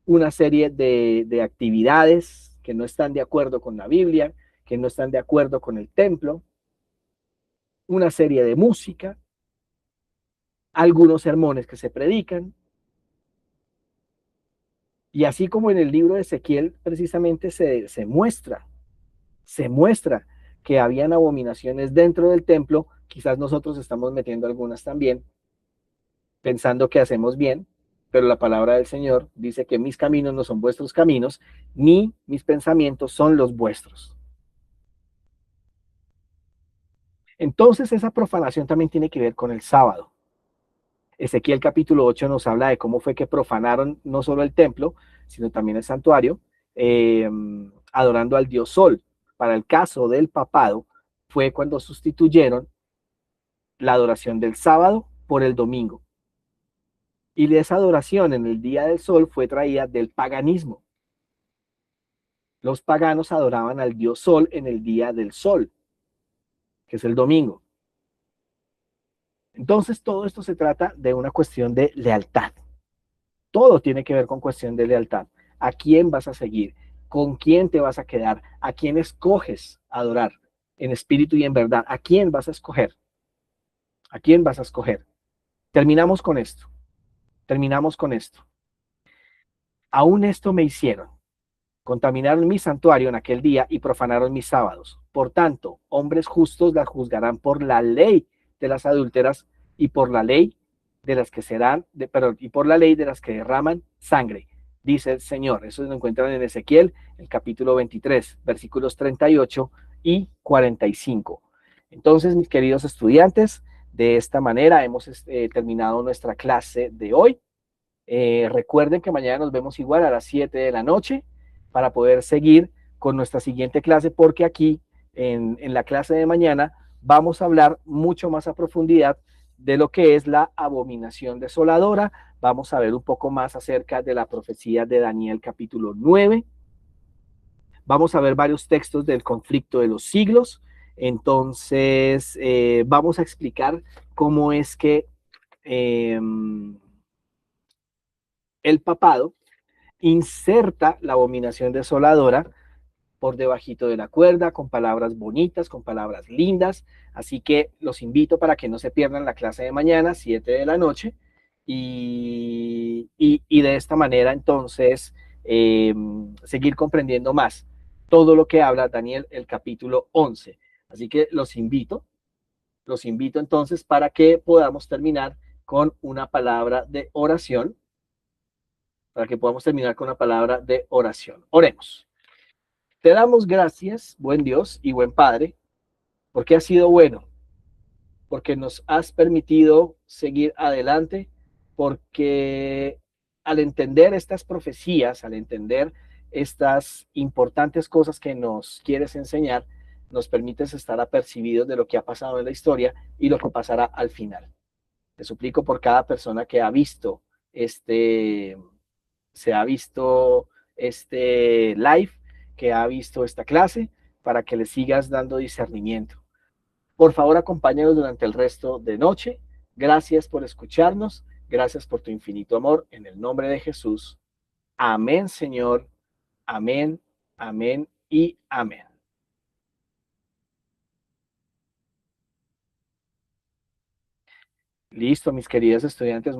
Speaker 1: una serie de actividades que no están de acuerdo con la Biblia, que no están de acuerdo con el templo, una serie de música, algunos sermones que se predican. Y así como en el libro de Ezequiel precisamente se muestra que habían abominaciones dentro del templo, quizás nosotros estamos metiendo algunas también, pensando que hacemos bien, pero la palabra del Señor dice que mis caminos no son vuestros caminos, ni mis pensamientos son los vuestros. Entonces esa profanación también tiene que ver con el sábado. Ezequiel capítulo 8 nos habla de cómo fue que profanaron no solo el templo, sino también el santuario, eh, adorando al dios Sol. Para el caso del papado, fue cuando sustituyeron la adoración del sábado por el domingo. Y esa adoración en el día del sol fue traída del paganismo. Los paganos adoraban al dios Sol en el día del sol, que es el domingo. Entonces todo esto se trata de una cuestión de lealtad. Todo tiene que ver con cuestión de lealtad. ¿A quién vas a seguir? ¿Con quién te vas a quedar? ¿A quién escoges adorar? En espíritu y en verdad. ¿A quién vas a escoger? ¿A quién vas a escoger? Terminamos con esto. Terminamos con esto. Aún esto me hicieron. Contaminaron mi santuario en aquel día y profanaron mis sábados. Por tanto, hombres justos las juzgarán por la ley de las adúlteras y por la ley de las que y por la ley de las que derraman sangre, dice el Señor. Eso lo encuentran en Ezequiel, el capítulo 23, versículos 38 y 45. Entonces, mis queridos estudiantes, de esta manera hemos terminado nuestra clase de hoy. Recuerden que mañana nos vemos igual a las 7 de la noche para poder seguir con nuestra siguiente clase, porque aquí en la clase de mañana vamos a hablar mucho más a profundidad de lo que es la abominación desoladora. Vamos a ver un poco más acerca de la profecía de Daniel capítulo 9. Vamos a ver varios textos del conflicto de los siglos. Entonces, vamos a explicar cómo es que eh, el papado inserta la abominación desoladora por debajito de la cuerda, con palabras bonitas, con palabras lindas. Así que los invito para que no se pierdan la clase de mañana, 7 de la noche, y de esta manera entonces seguir comprendiendo más todo lo que habla Daniel el capítulo 11. Así que los invito entonces para que podamos terminar con una palabra de oración, para que podamos terminar con una palabra de oración. Oremos. Te damos gracias, buen Dios y buen Padre, porque has sido bueno, porque nos has permitido seguir adelante, porque al entender estas profecías, al entender estas importantes cosas que nos quieres enseñar, nos permites estar apercibidos de lo que ha pasado en la historia y lo que pasará al final. Te suplico por cada persona que ha visto se ha visto este live, que ha visto esta clase, para que le sigas dando discernimiento. Por favor, acompáñanos durante el resto de noche. Gracias por escucharnos. Gracias por tu infinito amor. En el nombre de Jesús. Amén, Señor. Amén, amén y amén. Listo, mis queridos estudiantes.